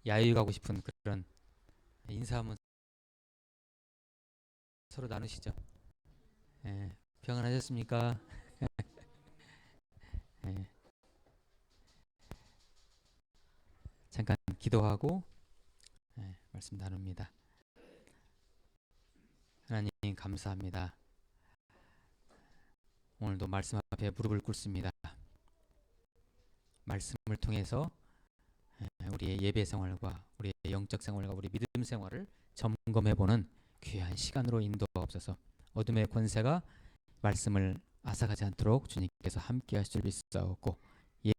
야유 가고 싶은 그런 인사 한번 서로 나누시죠. 예, 평안하셨습니까? 예, 잠깐 기도하고 말씀 나눕니다. 하나님 감사합니다. 오늘도 말씀 앞에 무릎을 꿇습니다. 말씀을 통해서 우리의 예배 생활과 우리의 영적 생활과 우리 믿음 생활을 점검해보는 귀한 시간으로 인도하옵소서. 어둠의 권세가 말씀을 앗아가지 않도록 주님께서 함께 하실 줄 믿사옵고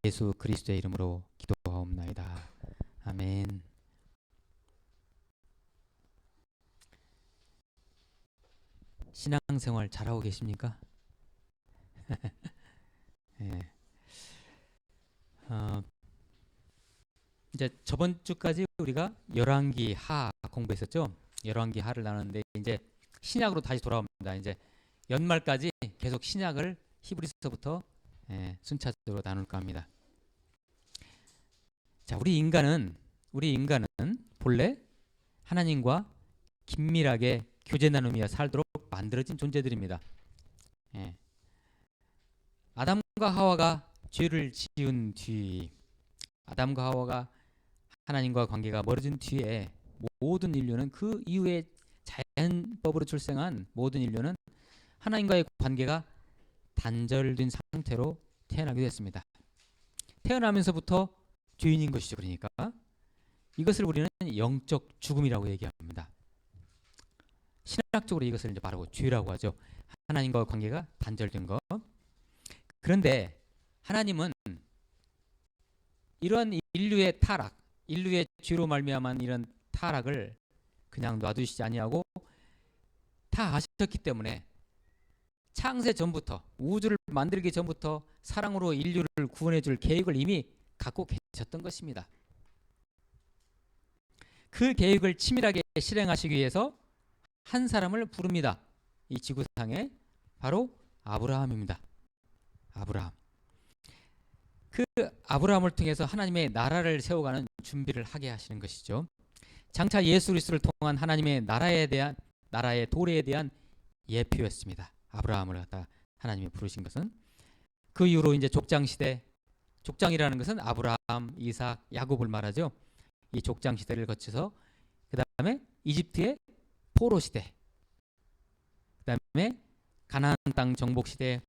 예수 그리스도의 이름으로 기도하옵나이다. 아멘. 신앙생활 잘하고 계십니까? 예. 이제 저번 주까지 우리가 열왕기 하 공부했었죠. 열왕기 하를 나눴는데 이제 신약으로 다시 돌아옵니다. 이제 연말까지 계속 신약을 히브리서부터 순차적으로 나눌까 합니다. 자, 우리 인간은 본래 하나님과 긴밀하게 교제 나누며 살도록 만들어진 존재들입니다. 아담과 하와가 죄를 지은 뒤, 아담과 하와가 하나님과 관계가 멀어진 뒤에 모든 인류는 그 이후에 자연법으로 출생한 모든 인류는 하나님과의 관계가 단절된 상태로 태어나게 됐습니다. 태어나면서부터 죄인인 것이죠. 그러니까 이것을 우리는 영적 죽음이라고 얘기합니다. 신학적으로 이것을 이제 바로 죄라고 하죠. 하나님과 관계가 단절된 것. 그런데 하나님은 이런 인류의 타락, 인류의 죄로 말미암은 이런 타락을 그냥 놔두시지 아니하고 다 아셨기 때문에 창세 전부터, 우주를 만들기 전부터 사랑으로 인류를 구원해 줄 계획을 이미 갖고 계셨던 것입니다. 그 계획을 치밀하게 실행하시기 위해서 한 사람을 부릅니다. 이 지구상에 바로 아브라함입니다. 아브라함. 그 아브라함을 통해서 하나님의 나라를 세워가는 준비를 하게 하시는 것이죠. 장차 예수 그리스도를 통한 하나님의 나라의 도래에 대한 예표였습니다. 아브라함을 갖다 하나님이 부르신 것은 그 이후로 이제 족장 시대, 족장이라는 것은 아브라함, 이삭, 야곱을 말하죠. 이 족장 시대를 거쳐서 그 다음에 이집트의 포로 시대, 그 다음에 가나안 땅 정복 시대,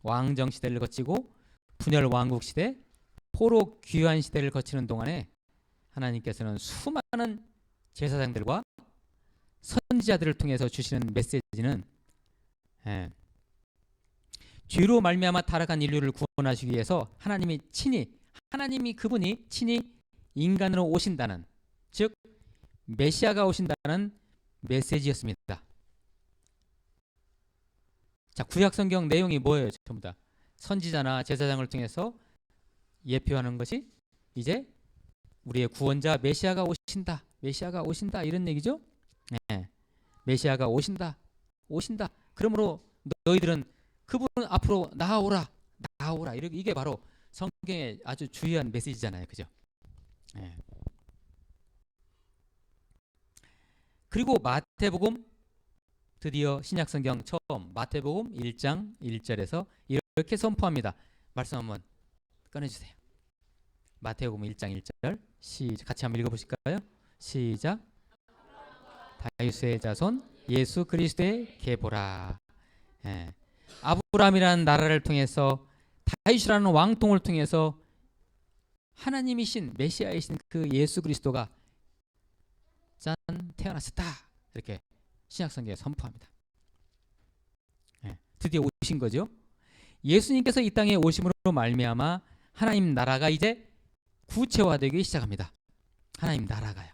왕정 시대를 거치고 분열 왕국 시대, 포로 귀환 시대를 거치는 동안에 하나님께서는 수많은 제사장들과 선지자들을 통해서 주시는 메시지는 죄로 말미암아 타락한 인류를 구원하시기 위해서 하나님이 그분이 친히 인간으로 오신다는, 즉 메시아가 오신다는 메시지였습니다. 자, 구약 성경 내용이 뭐예요? 전부 다 선지자나 제사장을 통해서 예표하는 것이 이제 우리의 구원자 메시아가 오신다. 메시아가 오신다. 이런 얘기죠. 메시아가 오신다. 그러므로 너희들은 그분 앞으로 나아오라. 이게 바로 성경의 아주 주요한 메시지잖아요. 그죠? 그리고 마태복음, 드디어 신약성경 처음 마태복음 1장 1절에서 이렇게 선포합니다. 말씀 한번 꺼내주세요. 마태복음 1장 1절 시작. 같이 한번 읽어보실까요? 시작. 다윗의 자손 예수 그리스도의 계보라. 아브라함이라는 나라를 통해서, 다윗이라는 왕통을 통해서 하나님이신 메시아이신 그 예수 그리스도가 짠 태어났었다. 이렇게 신약성경에 선포합니다. 드디어 오신 거죠. 예수님께서 이 땅에 오심으로 말미암아 하나님 나라가 이제 구체화되기 시작합니다. 하나님 나라가요.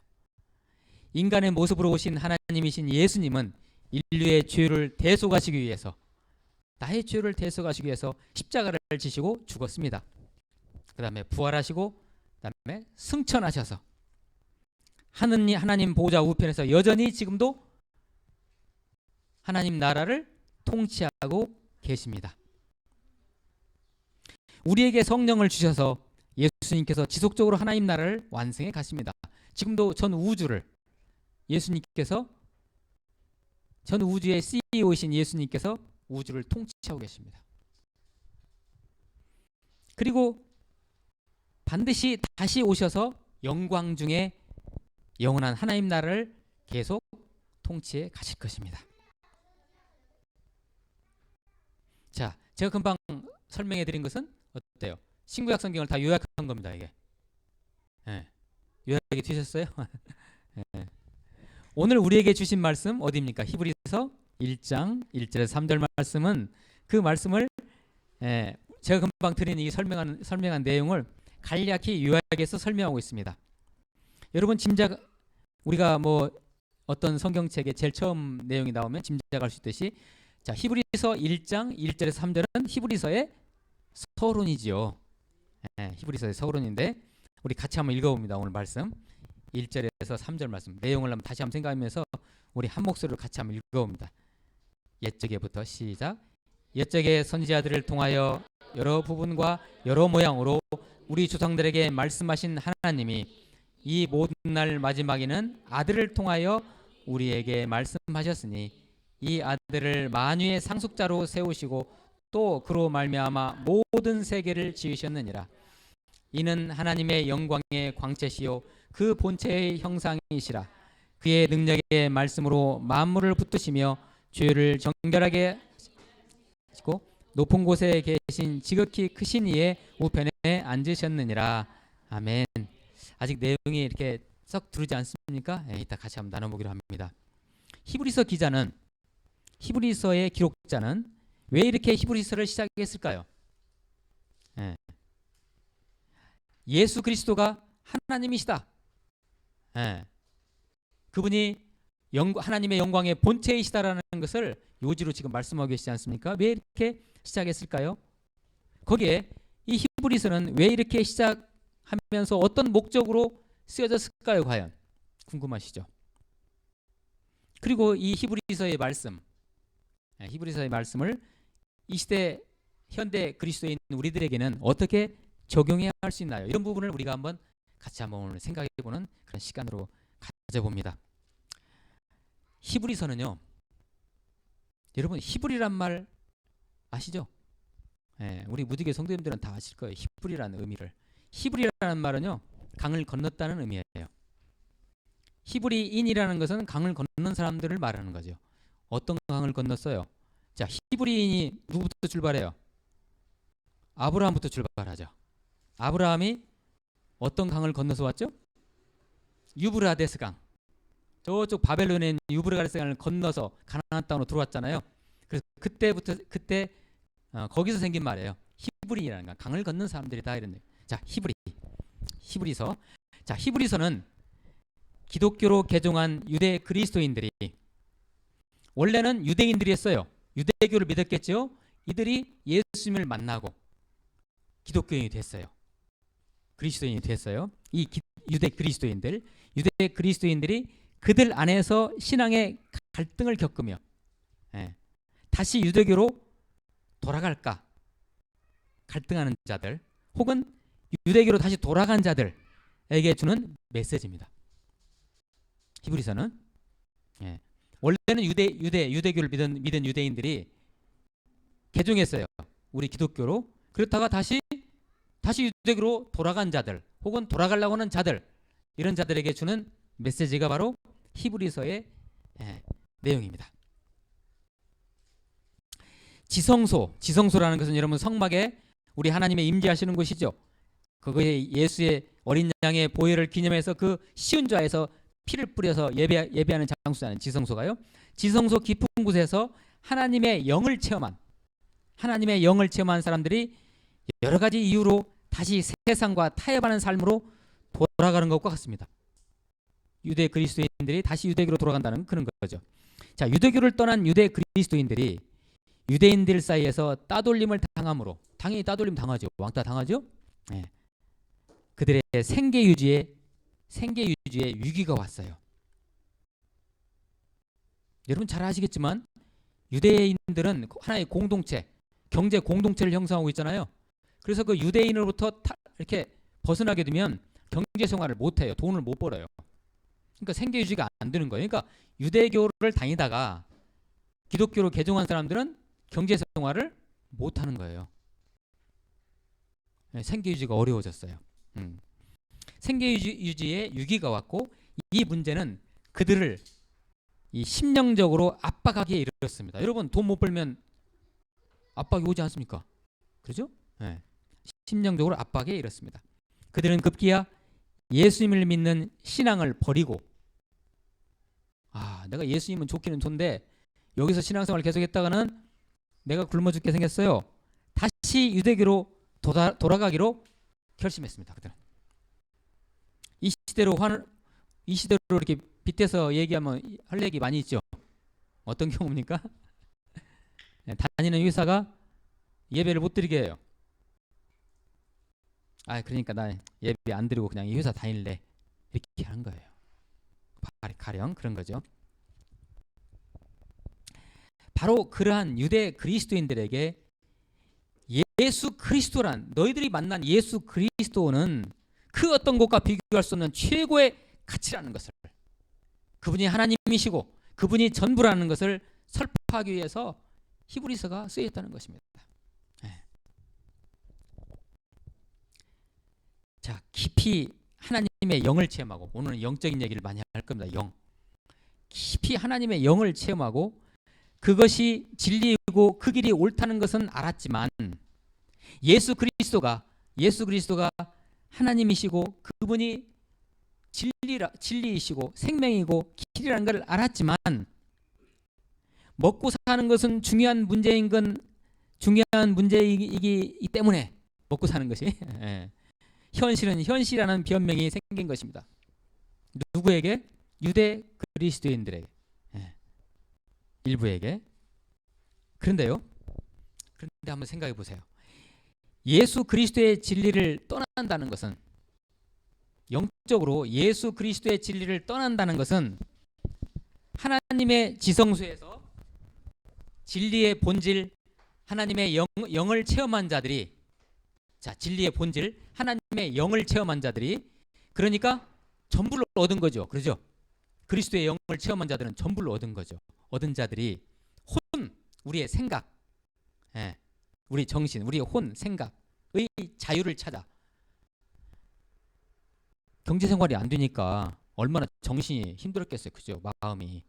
인간의 모습으로 오신 하나님이신 예수님은 인류의 죄를 대속하시기 위해서, 나의 죄를 대속하시기 위해서 십자가를 지시고 죽었습니다. 그 다음에 부활하시고, 그 다음에 승천하셔서 하나님 보좌 우편에서 여전히 지금도 하나님 나라를 통치하고 계십니다. 우리에게 성령을 주셔서 예수님께서 지속적으로 하나님 나라를 완성해 가십니다. 지금도 전 우주를 예수님께서, 전 우주의 CEO이신 예수님께서 우주를 통치하고 계십니다. 그리고 반드시 다시 오셔서 영광 중에 영원한 하나님 나라를 계속 통치해 가실 것입니다. 자, 제가 금방 설명해 드린 것은 어때요? 신구약 성경을 다 요약한 겁니다. 이게 요약이 되셨어요? 오늘 우리에게 주신 말씀 어디입니까? 히브리서 1장 1절에서 3절 말씀은 그 말씀을 제가 금방 드린 이 설명한 내용을 간략히 요약해서 설명하고 있습니다. 여러분 우리가 뭐 어떤 성경책에 제일 처음 내용이 나오면 짐작할 수 있듯이, 자, 히브리서 1장 1절에서 3절은 히브리서의 서론이지요. 히브리서의 서론인데 우리 같이 한번 읽어봅니다. 오늘 말씀 1절에서 3절 말씀 내용을 한번 다시 한번 생각하면서 우리 한 목소리로 같이 한번 읽어봅니다. 옛적에부터 시작. 옛적의 선지자들을 통하여 여러 부분과 여러 모양으로 우리 조상들에게 말씀하신 하나님이 이 모든 날 마지막에는 아들을 통하여 우리에게 말씀하셨으니 이 아들을 만유의 상속자로 세우시고 또 그로 말미암아 모든 세계를 지으셨느니라. 이는 하나님의 영광의 광채시요 그 본체의 형상이시라. 그의 능력의 말씀으로 만물을 붙드시며 죄를 정결하게 하시고 높은 곳에 계신 지극히 크신 이의 우편에 앉으셨느니라. 아멘. 아직 내용이 이렇게 썩 두르지 않습니까? 이따 같이 한번 나눠보기로 합니다. 히브리서의 기록자는 왜 이렇게 히브리서를 시작했을까요? 예수 그리스도가 하나님이시다. 그분이 하나님의 영광의 본체이시다라는 것을 요지로 지금 말씀하고 계시지 않습니까? 왜 이렇게 시작했을까요? 거기에 이 히브리서는 왜 이렇게 시작하면서 어떤 목적으로 쓰여졌을까요? 과연 궁금하시죠? 그리고 이 히브리서의 말씀을 이 시대 현대 그리스도인 우리들에게는 어떻게 적용해야 할 수 있나요? 이런 부분을 우리가 한번 같이 오늘 생각해보는 그런 시간으로 가져봅니다. 히브리서는요, 여러분 히브리란 말 아시죠? 우리 무디교 성도님들은 다 아실 거예요. 히브리라는 의미를. 히브리라는 말은요, 강을 건넜다는 의미예요. 히브리인이라는 것은 강을 건넌 사람들을 말하는 거죠. 어떤 강을 건넜어요? 자, 히브리인이 누구부터 출발해요? 아브라함부터 출발하죠. 아브라함이 어떤 강을 건너서 왔죠? 유브라데스 강. 저쪽 바벨론에 있는 유브라데스 강을 건너서 가나안 땅으로 들어왔잖아요. 그래서 그때 거기서 생긴 말이에요. 히브리라는 강, 강을 건넌 사람들이다 이런. 자, 히브리서. 자, 히브리서는 기독교로 개종한 유대 그리스도인들이, 원래는 유대인들이었어요. 유대교를 믿었겠죠. 이들이 예수님을 만나고 기독교인이 됐어요. 그리스도인이 됐어요. 이 유대 그리스도인들이 그들 안에서 신앙의 갈등을 겪으며 다시 유대교로 돌아갈까 갈등하는 자들, 혹은 유대교로 다시 돌아간 자들에게 주는 메시지입니다. 히브리서는 원래는 유대교를 믿은 유대인들이 개종했어요. 우리 기독교로. 그렇다가 다시 유대교로 돌아간 자들, 혹은 돌아가려고 하는 자들, 이런 자들에게 주는 메시지가 바로 히브리서의 내용입니다. 지성소라는 것은 여러분 성막에 우리 하나님의 임재하시는 곳이죠. 그거에 예수의 어린 양의 보혈을 기념해서 그 시운좌에서 피를 뿌려서 예배하는 장소잖아요. 지성소가요. 지성소 깊은 곳에서 하나님의 영을 체험한 사람들이 여러 가지 이유로 다시 세상과 타협하는 삶으로 돌아가는 것과 같습니다. 유대 그리스도인들이 다시 유대교로 돌아간다는 그런 거죠. 자, 유대교를 떠난 유대 그리스도인들이 유대인들 사이에서 따돌림을 당함으로, 당연히 따돌림 당하죠. 왕따 당하죠. 그들의 생계 유지에 위기가 왔어요. 여러분 잘 아시겠지만 유대인들은 하나의 공동체, 경제 공동체를 형성하고 있잖아요. 그래서 그 유대인으로부터 이렇게 벗어나게 되면 경제 생활을 못 해요. 돈을 못 벌어요. 그러니까 생계 유지가 안 되는 거예요. 그러니까 유대교를 다니다가 기독교로 개종한 사람들은 경제 생활을 못 하는 거예요. 생계 유지가 어려워졌어요. 생계 유지에 위기가 왔고 이 문제는 그들을 이 심령적으로 압박하기에 이르렀습니다. 여러분 돈 못 벌면 압박이 오지 않습니까? 그렇죠? 네. 심령적으로 압박에 이르렀습니다. 그들은 급기야 예수님을 믿는 신앙을 버리고 내가 예수님은 좋기는 좋은데 여기서 신앙생활을 계속했다가는 내가 굶어 죽게 생겼어요. 다시 유대교로 돌아가기로 결심했습니다. 그들은 이 시대로 이렇게 빗대서 얘기하면 할 얘기 많이 있죠. 어떤 경우입니까? 다니는 회사가 예배를 못 드리게 해요. 그러니까 나 예배 안 드리고 그냥 이 회사 다닐래. 이렇게 하는 거예요. 가령 그런 거죠. 바로 그러한 유대 그리스도인들에게 예수 그리스도란, 너희들이 만난 예수 그리스도는 그 어떤 것과 비교할 수 없는 최고의 가치라는 것을, 그분이 하나님이시고 그분이 전부라는 것을 설파하기 위해서 히브리서가 쓰였다는 것입니다. 자, 깊이 하나님의 영을 체험하고, 오늘은 영적인 얘기를 많이 할 겁니다. 영. 깊이 하나님의 영을 체험하고 그것이 진리이고 그 길이 옳다는 것은 알았지만 예수 그리스도가 하나님이시고 그분이 진리이시고 생명이고 길이라는 걸 알았지만 먹고 사는 것은 중요한 문제이기 때문에 먹고 사는 것이 현실은 현실이라는 변명이 생긴 것입니다. 누구에게? 유대 그리스도인들에게, 일부에게. 그런데 한번 생각해 보세요. 예수 그리스도의 진리를 떠난다는 것은, 영적으로 예수 그리스도의 진리를 떠난다는 것은 하나님의 지성소에서 진리의 본질, 하나님의 영을 체험한 자들이, 진리의 본질, 하나님의 영을 체험한 자들이, 그러니까 전부를 얻은 거죠. 그렇죠? 그리스도의 영을 체험한 자들은 전부를 얻은 거죠. 얻은 자들이 우리의 생각, 우리 정신, 우리의 생각의 자유를 찾아. 경제 생활이 안 되니까 얼마나 정신이 힘들었겠어요. 그죠? 마음이.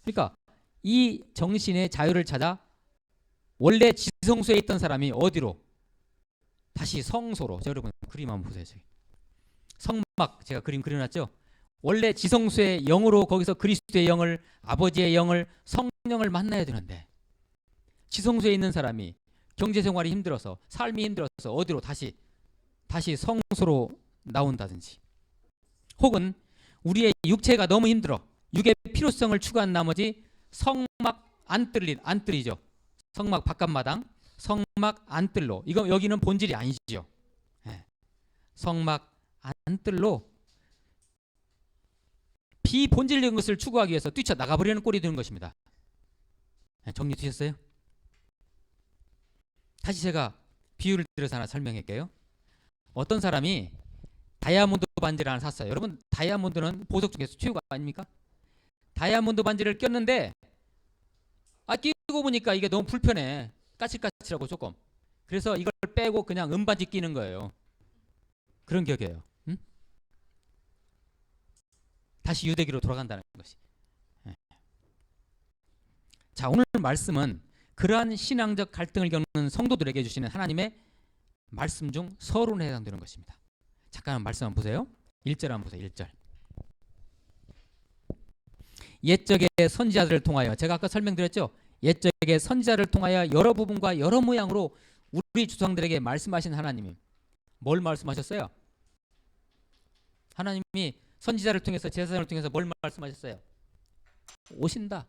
그러니까 이 정신의 자유를 찾아 원래 지성소에 있던 사람이 어디로? 다시 성소로. 여러분 그림 한번 보세요. 성막 제가 그림 그려놨죠? 원래 지성소의 영으로, 거기서 그리스도의 영을, 아버지의 영을, 성령을 만나야 되는데 지성소에 있는 사람이 경제생활이 힘들어서, 삶이 힘들어서 어디로? 다시 성소로 나온다든지, 혹은 우리의 육체가 너무 힘들어 육의 필요성을 추구한 나머지 성막 안뜰이죠. 성막 바깥마당, 성막 안뜰로, 여기는 본질이 아니죠. 성막 안뜰로 비본질적인 것을 추구하기 위해서 뛰쳐나가버리는 꼴이 되는 것입니다. 정리되셨어요? 다시 제가 비유를 들어서 하나 설명할게요. 어떤 사람이 다이아몬드 반지를 하나 샀어요. 여러분 다이아몬드는 보석 중에서 최고가 아닙니까? 다이아몬드 반지를 꼈는데 끼고 보니까 이게 너무 불편해. 까칠까칠하고 조금. 그래서 이걸 빼고 그냥 은반지 끼는 거예요. 그런 격이에요. 응? 다시 유대기로 돌아간다는 것이. 자, 오늘 말씀은 그러한 신앙적 갈등을 겪는 성도들에게 주시는 하나님의 말씀 중 서론에 해당되는 것입니다. 잠깐 말씀 한번 보세요. 1절 한번 보세요. 1절. 옛적의 선지자들을 통하여, 제가 아까 설명드렸죠? 옛적의 선지자를 통하여 여러 부분과 여러 모양으로 우리 조상들에게 말씀하신 하나님이 뭘 말씀하셨어요? 하나님이 선지자를 통해서, 제사장을 통해서 뭘 말씀하셨어요? 온다.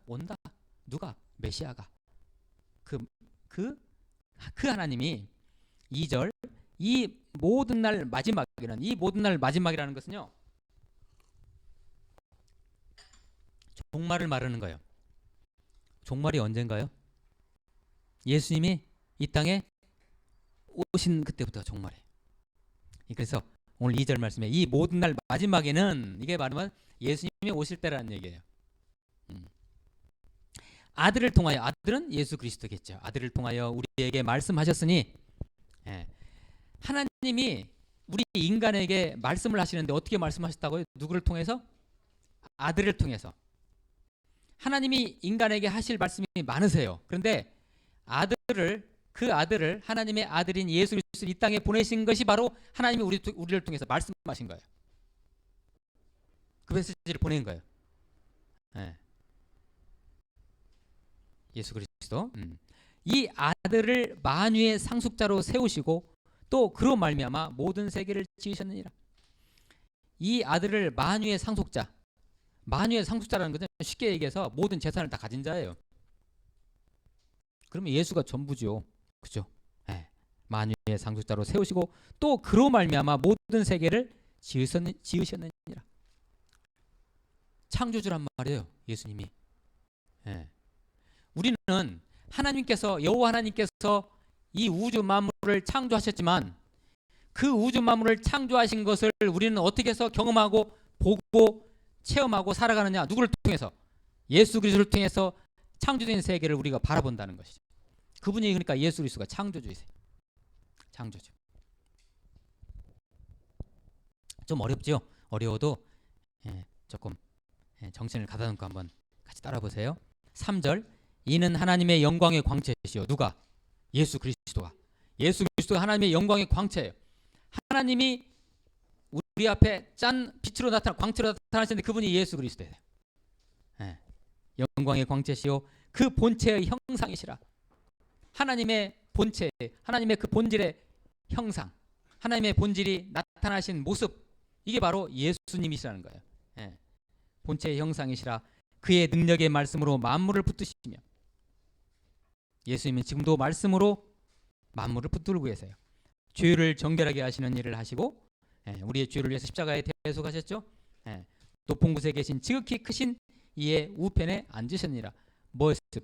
누가? 메시아가. 그 하나님이 2절, 이 모든 날 마지막이라는 것은요, 종말을 말하는 거예요. 종말이 언젠가요? 예수님이 이 땅에 오신 그때부터 종말이에요. 그래서 오늘 2절 말씀에 이 모든 날 마지막에는 이게 말하면 예수님이 오실 때라는 얘기예요. 아들을 통하여, 아들은 예수 그리스도겠죠. 아들을 통하여 우리에게 말씀하셨으니, 예, 하나님이 우리 인간에게 말씀을 하시는데 어떻게 말씀하셨다고요? 누구를 통해서? 아들을 통해서. 하나님이 인간에게 하실 말씀이 많으세요. 그런데 그 아들을 하나님의 아들인 예수 그리스도를 이 땅에 보내신 것이 바로 하나님이 우리를 통해서 말씀하신 거예요. 그 메시지를 보낸 거예요. 네. 예수 그리스도. 이 아들을 만유의 상속자로 세우시고 또 그로 말미암아 모든 세계를 지으셨느니라. 이 아들을 만유의 상속자. 만유의 상속자라는 것은 쉽게 얘기해서 모든 재산을 다 가진 자예요. 그러면 예수가 전부죠. 그죠? 네. 만유의 상속자로 세우시고 또 그로 말미암아 모든 세계를 지으셨느니라. 창조주란 말이에요. 예수님이. 네. 우리는 하나님께서, 여호와 하나님께서 이 우주 만물을 창조하셨지만 그 우주 만물을 창조하신 것을 우리는 어떻게 해서 경험하고 보고 체험하고 살아가느냐? 누구를 통해서? 예수 그리스도를 통해서 창조된 세계를 우리가 바라본다는 것이죠. 그분이, 그러니까 예수 그리스도가 창조주이세요. 창조주. 좀 어렵죠? 어려워도 조금 정신을 가다듬고 한번 같이 따라 보세요. 3절. 이는 하나님의 영광의 광채시요. 누가? 예수 그리스도가. 예수 그리스도가 하나님의 영광의 광채예요. 하나님이 우리 앞에 빛으로 광채로 나타나시는데 그분이 예수 그리스도예요. 네. 영광의 광채시요 그 본체의 형상이시라. 하나님의 본체, 하나님의 그 본질의 형상, 하나님의 본질이 나타나신 모습, 이게 바로 예수님이시라는 거예요. 네. 본체의 형상이시라. 그의 능력의 말씀으로 만물을 붙드시며, 예수님은 지금도 말씀으로 만물을 붙들고 계세요. 죄를 정결하게 하시는 일을 하시고, 우리의 죄를 위해서 십자가에 대속하셨죠. 높은 곳에 계신 지극히 크신 이의 우편에 앉으셨느니라.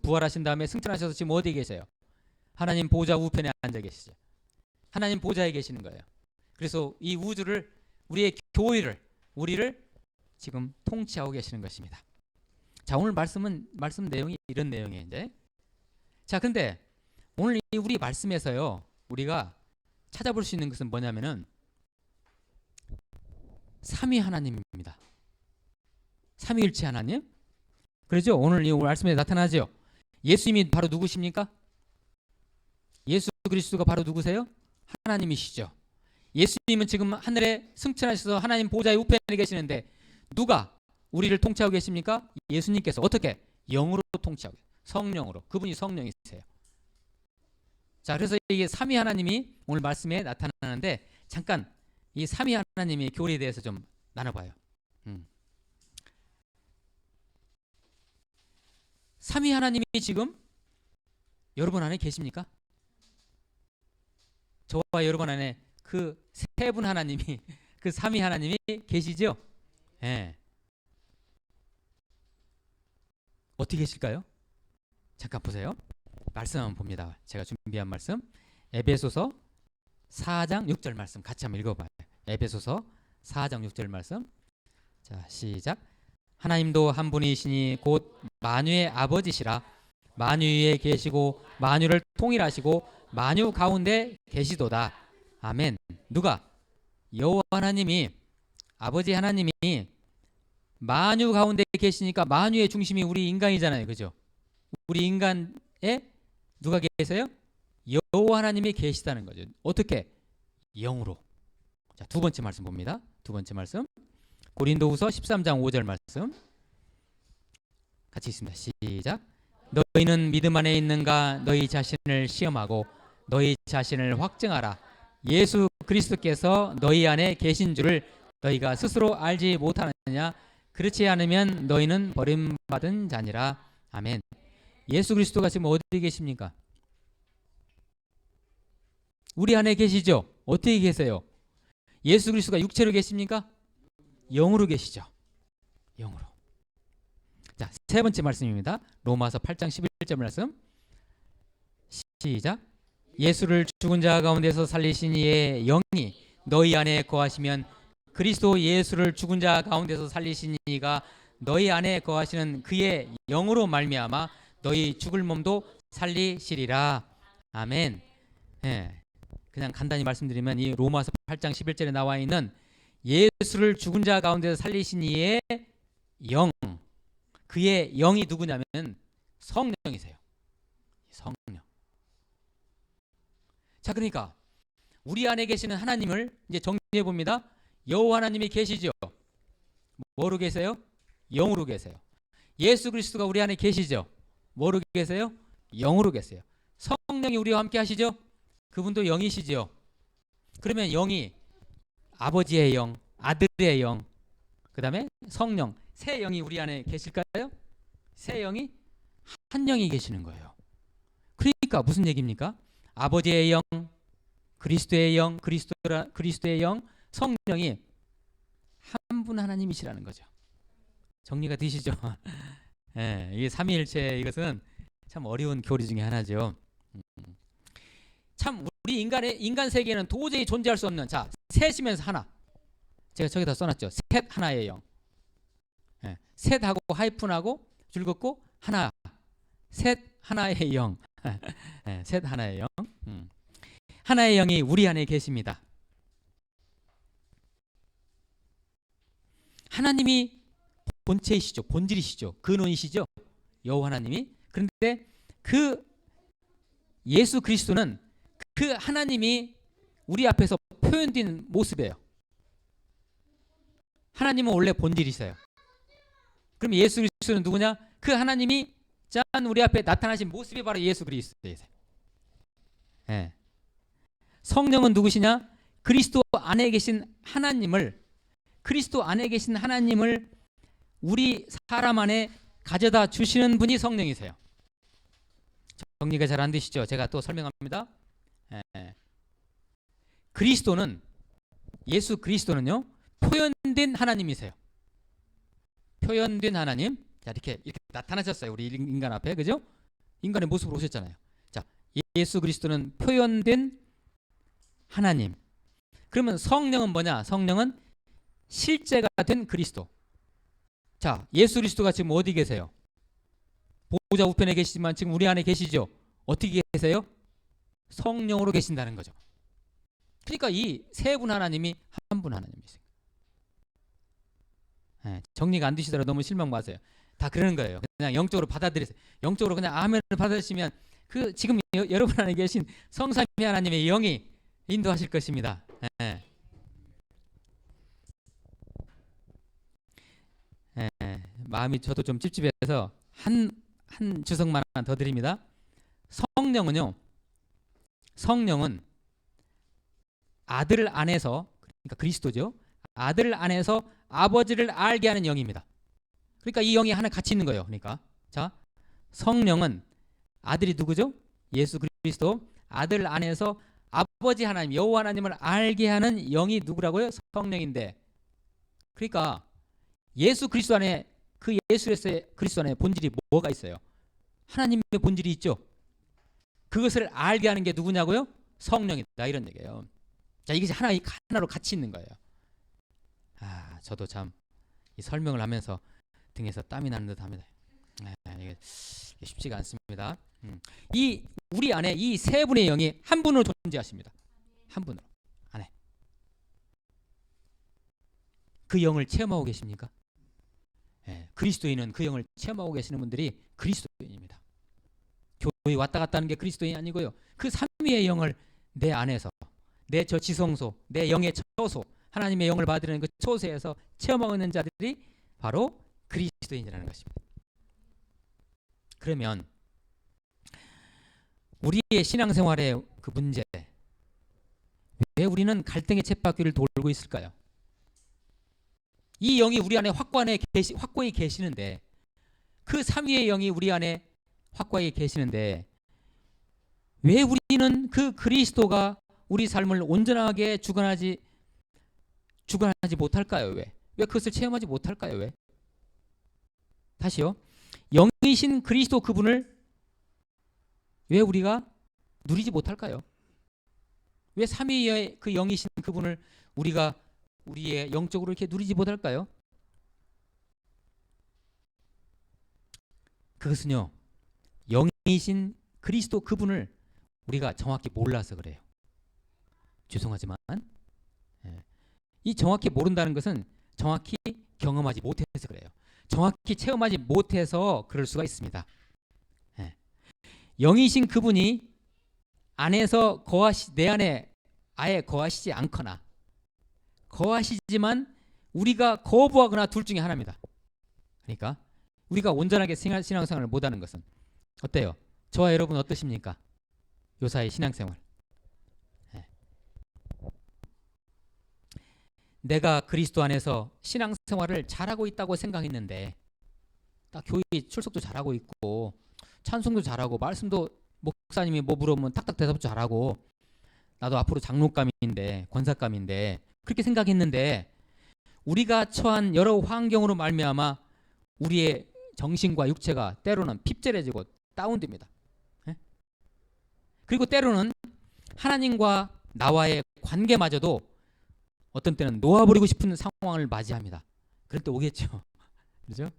부활하신 다음에 승천하셔서 지금 어디에 계세요? 하나님 보좌 우편에 앉아 계시죠. 하나님 보좌에 계시는 거예요. 그래서 이 우주를, 우리의 교회를, 우리를 지금 통치하고 계시는 것입니다. 자, 오늘 말씀 내용이 이런 내용이에요. 이제. 자, 근데 오늘 우리 말씀에서요, 우리가 찾아볼 수 있는 것은 뭐냐면은 삼위 하나님입니다. 삼위일체 하나님. 그러죠? 오늘 이 말씀에 나타나죠. 예수님이 바로 누구십니까? 예수 그리스도가 바로 누구세요? 하나님이시죠. 예수님은 지금 하늘에 승천하셔서 하나님 보좌의 우편에 계시는데 누가 우리를 통치하고 계십니까? 예수님께서. 어떻게? 영으로 통치하고 계세요. 성령으로. 그분이 성령이세요. 자, 그래서 이게 삼위 하나님이 오늘 말씀에 나타나는데 잠깐 이 삼위 하나님의 교리에 대해서 좀 나눠봐요. 삼위 하나님이 지금 여러분 안에 계십니까? 저와 여러분 안에 그 세 분 하나님이, 그 삼위 하나님이 계시죠? 예. 어떻게 계실까요? 잠깐 보세요. 말씀 한번 봅니다. 제가 준비한 말씀, 에베소서 4장 6절 말씀 같이 한번 읽어봐요. 에베소서 4장 6절 말씀. 자, 시작. 하나님도 한 분이시니 곧 만유의 아버지시라. 만유 위에 계시고 만유를 통일하시고 만유 가운데 계시도다. 아멘. 누가? 여호와 하나님이, 아버지 하나님이 만유 가운데 계시니까 만유의 중심이 우리 인간이잖아요. 그죠? 우리 인간에 누가 계세요? 여호와 하나님이 계시다는 거죠. 어떻게? 영으로. 자, 두 번째 말씀 봅니다. 두 번째 말씀. 고린도후서 13장 5절 말씀. 같이 있습니다. 시작. 너희는 믿음 안에 있는가? 너희 자신을 시험하고 너희 자신을 확증하라. 예수 그리스도께서 너희 안에 계신 줄을 너희가 스스로 알지 못하느냐? 그렇지 않으면 너희는 버림받은 자니라. 아멘. 예수 그리스도가 지금 어디 계십니까? 우리 안에 계시죠? 어떻게 계세요? 예수 그리스도가 육체로 계십니까? 영으로 계시죠. 영으로. 자, 세 번째 말씀입니다. 로마서 8장 11절 말씀. 시작. 예수를 죽은 자 가운데서 살리신 이의 영이 너희 안에 거하시면 그리스도 예수를 죽은 자 가운데서 살리신 이가 너희 안에 거하시는 그의 영으로 말미암아 너희 죽을 몸도 살리시리라. 아멘. 예. 그냥 간단히 말씀드리면 이 로마서 8장 11절에 나와 있는 예수를 죽은 자 가운데서 살리신 이의 영, 그의 영이 누구냐면 성령이세요. 성령. 자, 그러니까 우리 안에 계시는 하나님을 이제 정리해 봅니다. 여호와 하나님이 계시죠. 뭐로 계세요? 영으로 계세요. 예수 그리스도가 우리 안에 계시죠. 뭐로 계세요? 영으로 계세요. 성령이 우리와 함께 하시죠. 그분도 영이시죠. 그러면 영이 아버지의 영, 아들의 영, 그 다음에 성령, 세 영이 우리 안에 계실까요? 세 영이 한 영이 계시는 거예요. 그러니까 무슨 얘기입니까? 아버지의 영, 그리스도의 영, 그리스도의 영, 성령이 한 분 하나님이시라는 거죠. 정리가 되시죠? 예, 이게 삼위일체, 이것은 참 어려운 교리 중에 하나죠. 참 우리 인간 세계에는 도저히 존재할 수 없는, 자, 셋이면서 하나. 제가 저기다 써놨죠. 셋 하나의 영. 예, 셋하고 하이픈하고 줄 긋고 하나. 셋 하나의 영. 예, 셋 하나의 영. 하나의 영이 우리 안에 계십니다. 하나님이 본체이시죠. 본질이시죠. 근원이시죠. 여호와 하나님이. 그런데 그 예수 그리스도는 그 하나님이 우리 앞에서 표현된 모습이에요. 하나님은 원래 본질이세요. 그럼 예수 그리스도는 누구냐? 그 하나님이 짠 우리 앞에 나타나신 모습이 바로 예수 그리스도이세요. 예. 성령은 누구시냐? 그리스도 안에 계신 하나님을, 그리스도 안에 계신 하나님을 우리 사람 안에 가져다 주시는 분이 성령이세요. 정리가 잘 안 되시죠? 제가 또 설명합니다. 예. 그리스도는, 예수 그리스도는요, 표현된 하나님이세요. 표현된 하나님. 자, 이렇게 나타나셨어요. 우리 인간 앞에. 그죠? 인간의 모습으로 오셨잖아요. 자, 예수 그리스도는 표현된 하나님. 그러면 성령은 뭐냐? 성령은 실제가 된 그리스도. 자, 예수 그리스도가 지금 어디 계세요? 보호자 우편에 계시지만 지금 우리 안에 계시죠? 어떻게 계세요? 성령으로 계신다는 거죠. 그러니까 이 세 분 하나님이 한 분 하나님이세요. 네, 정리가 안 되시더라도 너무 실망 마세요. 다 그러는 거예요. 그냥 영적으로 받아들이세요. 영적으로 그냥 아멘을 받아들이시면 그 지금 여러분 안에 계신 성삼위 하나님의 영이 인도하실 것입니다. 네. 네, 마음이 저도 좀 찝찝해서 한 주석만 하나 더 드립니다. 성령은 아들 안에서, 그러니까 그리스도죠. 아들 안에서 아버지를 알게 하는 영입니다. 그러니까 이 영이 하나 같이 있는 거예요. 그러니까 자, 성령은 아들이 누구죠? 예수 그리스도. 아들 안에서 아버지 하나님, 여호와 하나님을 알게 하는 영이 누구라고요? 성령인데, 그러니까 예수 그리스도 안에, 그 예수 그리스도 안에 본질이 뭐가 있어요? 하나님의 본질이 있죠. 그것을 알게 하는 게 누구냐고요? 성령이다, 이런 얘기예요. 자, 이게 하나로 같이 있는 거예요. 아, 저도 참 이 설명을 하면서 등에서 땀이 나는 듯 합니다. 이게 쉽지가 않습니다. 이 우리 안에 이 세 분의 영이 한 분으로 존재하십니다. 한 분으로 안에. 그 영을 체험하고 계십니까? 예, 그리스도인은 그 영을 체험하고 계시는 분들이 그리스도인입니다. 교회 왔다 갔다 하는 게 그리스도인이 아니고요. 그 삼위의 영을 내 안에서, 내 저 지성소, 내 영의 처소, 하나님의 영을 받으려는 그 처소에서 체험하고 있는 자들이 바로 그리스도인이라는 것입니다. 그러면 우리의 신앙생활의 그 문제, 왜 우리는 갈등의 쳇바퀴를 돌고 있을까요? 이 영이 우리 안에 확고히 계시는데, 그 삼위의 영이 우리 안에 확고히 계시는데, 왜 우리는 그 그리스도가 우리 삶을 온전하게 주관하지 못할까요? 왜 그것을 체험하지 못할까요? 왜? 다시요. 영이신 그리스도 그분을 왜 우리가 누리지 못할까요? 왜 삼위의 그 영이신 그분을 우리가 우리의 영적으로 이렇게 누리지 못할까요? 그것은요, 영이신 그리스도 그분을 우리가 정확히 몰라서 그래요. 죄송하지만 이 정확히 모른다는 것은 정확히 경험하지 못해서 그래요. 정확히 체험하지 못해서 그럴 수가 있습니다. 영이신 그분이 안에서 내 안에 아예 거하시지 않거나 거하시지만 우리가 거부하거나 둘 중에 하나입니다. 그러니까 우리가 온전하게 신앙생활을 못하는 것은 어때요? 저와 여러분 어떠십니까? 요사이 신앙생활. 내가 그리스도 안에서 신앙생활을 잘하고 있다고 생각했는데 딱 교회 출석도 잘하고 있고 찬송도 잘하고 말씀도 목사님이 뭐 물어보면 탁탁 대답도 잘하고 나도 앞으로 장로감인데 권사감인데 그렇게 생각했는데 우리가 처한 여러 환경으로 말미암아 우리의 정신과 육체가 때로는 핍절해지고 다운됩니다. 그리고 때로는 하나님과 나와의 관계마저도 어떤 때는 놓아버리고 싶은 상황을 맞이합니다. 그럴 때 오겠죠. 그렇죠?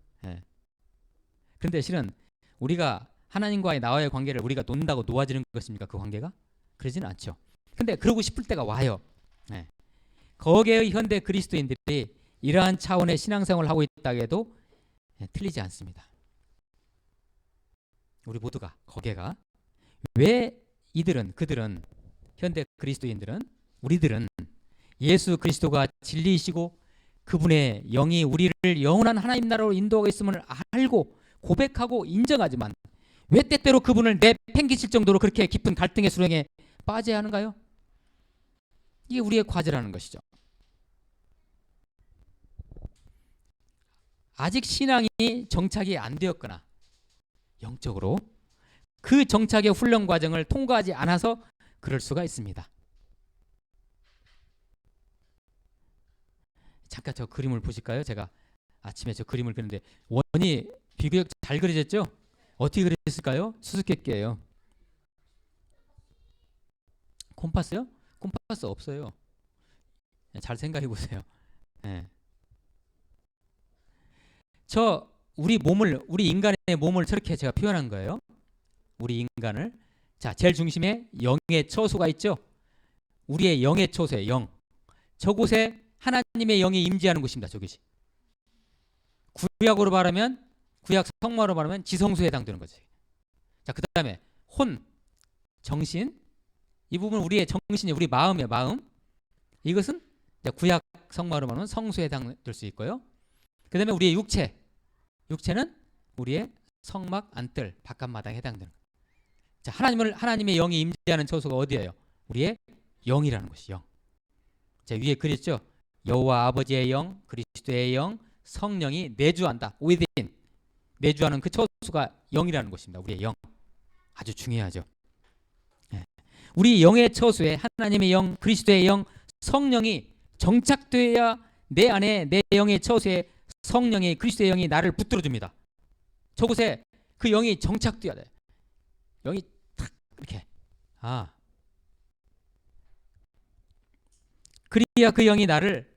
그런데 실은 우리가 하나님과의 나와의 관계를 우리가 놓는다고 놓아지는 것입니까? 그 관계가? 그러지는 않죠. 근데 그러고 싶을 때가 와요. 거기에 현대 그리스도인들이 이러한 차원의 신앙생활을 하고 있다고 해도 틀리지 않습니다. 우리 모두가 거기가 왜 그들은 현대 그리스도인들은 우리들은 예수 그리스도가 진리이시고 그분의 영이 우리를 영원한 하나님 나라로 인도하고 있음을 알고 고백하고 인정하지만 왜 때때로 그분을 내팽개칠 정도로 그렇게 깊은 갈등의 수렁에 빠져야 하는가요? 이게 우리의 과제라는 것이죠. 아직 신앙이 정착이 안 되었거나 영적으로 그 정착의 훈련 과정을 통과하지 않아서 그럴 수가 있습니다. 잠깐 저 그림을 보실까요? 제가 아침에 저 그림을 그렸는데 원이 비교적 잘 그려졌죠? 어떻게 그렸을까요? 수수께끼예요. 콤파스요? 콤파스 없어요. 잘 생각해 보세요. 우리 인간의 몸을 저렇게 제가 표현한 거예요. 우리 인간을. 자, 제일 중심에 영의 처소가 있죠. 우리의 영의 처소에 영. 저곳에 하나님의 영이 임재하는 곳입니다. 저것이. 구약 성마로 말하면 지성소에 해당되는 거지. 자, 그 다음에 혼, 정신. 이 부분 우리의 정신이 우리 마음이에요. 마음. 이것은 구약 성마로 말하면 성소에 해당될 수 있고요. 그 다음에 우리의 육체는 우리의 성막, 안뜰, 바깥마당에 해당되는 거예요. 자, 하나님의 영이 임재하는 처소가 어디예요? 우리의 영이라는 것이 영. 자, 위에 그렸죠? 여호와 아버지의 영, 그리스도의 영, 성령이 내주한다. within. 내주하는 그 처소가 영이라는 것입니다. 우리의 영. 아주 중요하죠. 우리 영의 처소에 하나님의 영, 그리스도의 영, 성령이 정착되어야 내 안에 내 영의 처소에 성령이 그리스도의 영이 나를 붙들어 줍니다. 저곳에 그 영이 정착되어야 돼. 영이 탁 이렇게. 그래야 그 영이 나를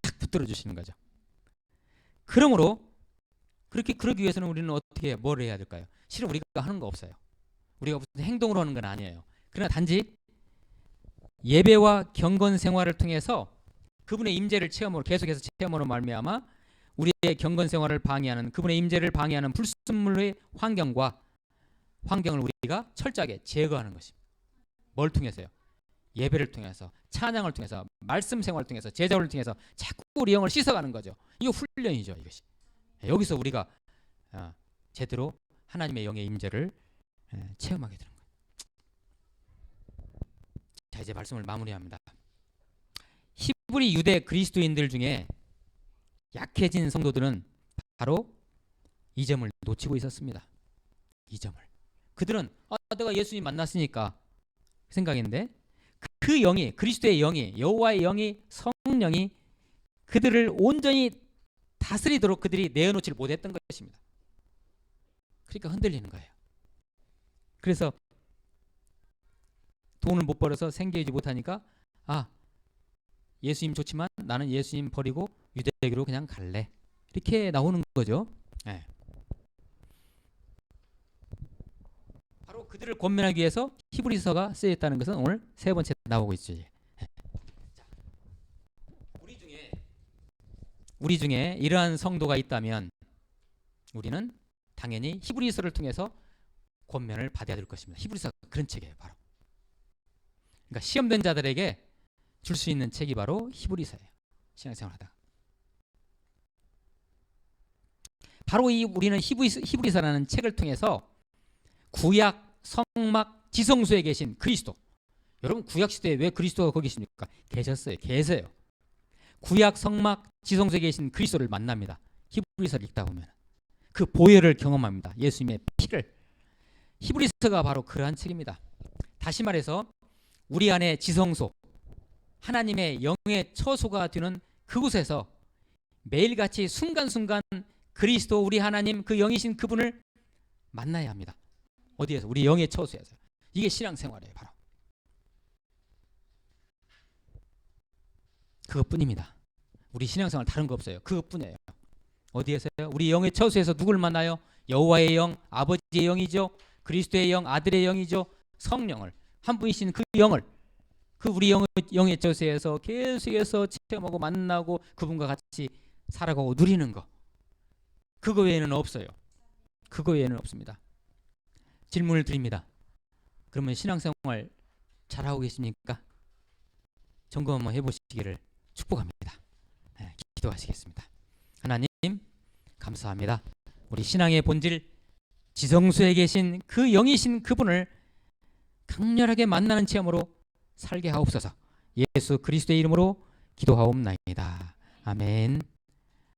탁 붙들어 주시는 거죠. 그러므로 그러기 위해서는 우리는 어떻게 뭘 해야 될까요? 실은 우리가 하는 거 없어요. 우리가 무슨 행동으로 하는 건 아니에요. 그러나 단지 예배와 경건 생활을 통해서 그분의 임재를 계속해서 체험으로 말미암아 우리의 경건 생활을 방해하는 그분의 임재를 방해하는 불순물의 환경을 우리가 철저하게 제거하는 것입니다. 뭘 통해서요? 예배를 통해서, 찬양을 통해서, 말씀 생활을 통해서, 제자를 통해서 자꾸 우리 영을 씻어가는 거죠. 이거 훈련이죠. 이것이. 여기서 우리가 제대로 하나님의 영의 임재를 체험하게 되는 거예요. 자, 이제 말씀을 마무리합니다. 히브리 유대 그리스도인들 중에 약해진 성도들은 바로 이 점을 놓치고 있었습니다. 이 점을. 그들은 내가 예수님 만났으니까 생각인데 그 영이, 그리스도의 영이, 여호와의 영이, 성령이 그들을 온전히 다스리도록 그들이 내어놓지 못했던 것입니다. 그러니까 흔들리는 거예요. 그래서 돈을 못 벌어서 생계유지 못하니까 예수님 좋지만 나는 예수님 버리고 유대교로 그냥 갈래. 이렇게 나오는 거죠. 네. 바로 그들을 권면하기 위해서 히브리서가 쓰였다는 것은 오늘 세 번째 나오고 있죠. 우리 중에 이러한 성도가 있다면 우리는 당연히 히브리서를 통해서 권면을 받아야 될 것입니다. 히브리서가 그런 책이에요. 바로. 그러니까 시험된 자들에게 줄 수 있는 책이 바로 히브리서예요. 신앙생활하다가. 바로 우리는 히브리서라는 책을 통해서 구약, 성막, 지성소에 계신 그리스도. 여러분 구약 시대에 왜 그리스도가 거기 계십니까? 계셨어요. 계세요. 구약, 성막, 지성소에 계신 그리스도를 만납니다. 히브리서를 읽다 보면 그 보혈을 경험합니다. 예수님의 피를. 히브리서가 바로 그러한 책입니다. 다시 말해서 우리 안에 지성소, 하나님의 영의 처소가 되는 그곳에서 매일같이 순간순간 그리스도 우리 하나님 그 영이신 그분을 만나야 합니다. 어디에서? 우리 영의 처소에서. 이게 신앙생활이에요. 바로 그것뿐입니다. 우리 신앙생활 다른 거 없어요. 그것뿐이에요. 어디에서요? 우리 영의 처소에서 누굴 만나요? 여호와의 영, 아버지의 영이죠. 그리스도의 영, 아들의 영이죠. 성령을, 한 분이신 그 영을, 그 우리 영의 처소에서 계속해서 체험하고 만나고 그분과 같이 살아가고 누리는 거. 그거 외에는 없어요. 그거 외에는 없습니다. 질문을 드립니다. 그러면 신앙생활 잘하고 계십니까? 점검 한번 해보시기를 축복합니다. 네, 기도하시겠습니다. 하나님 감사합니다. 우리 신앙의 본질 지성소에 계신 그 영이신 그분을 강렬하게 만나는 체험으로 살게 하옵소서. 예수 그리스도의 이름으로 기도하옵나이다. 아멘.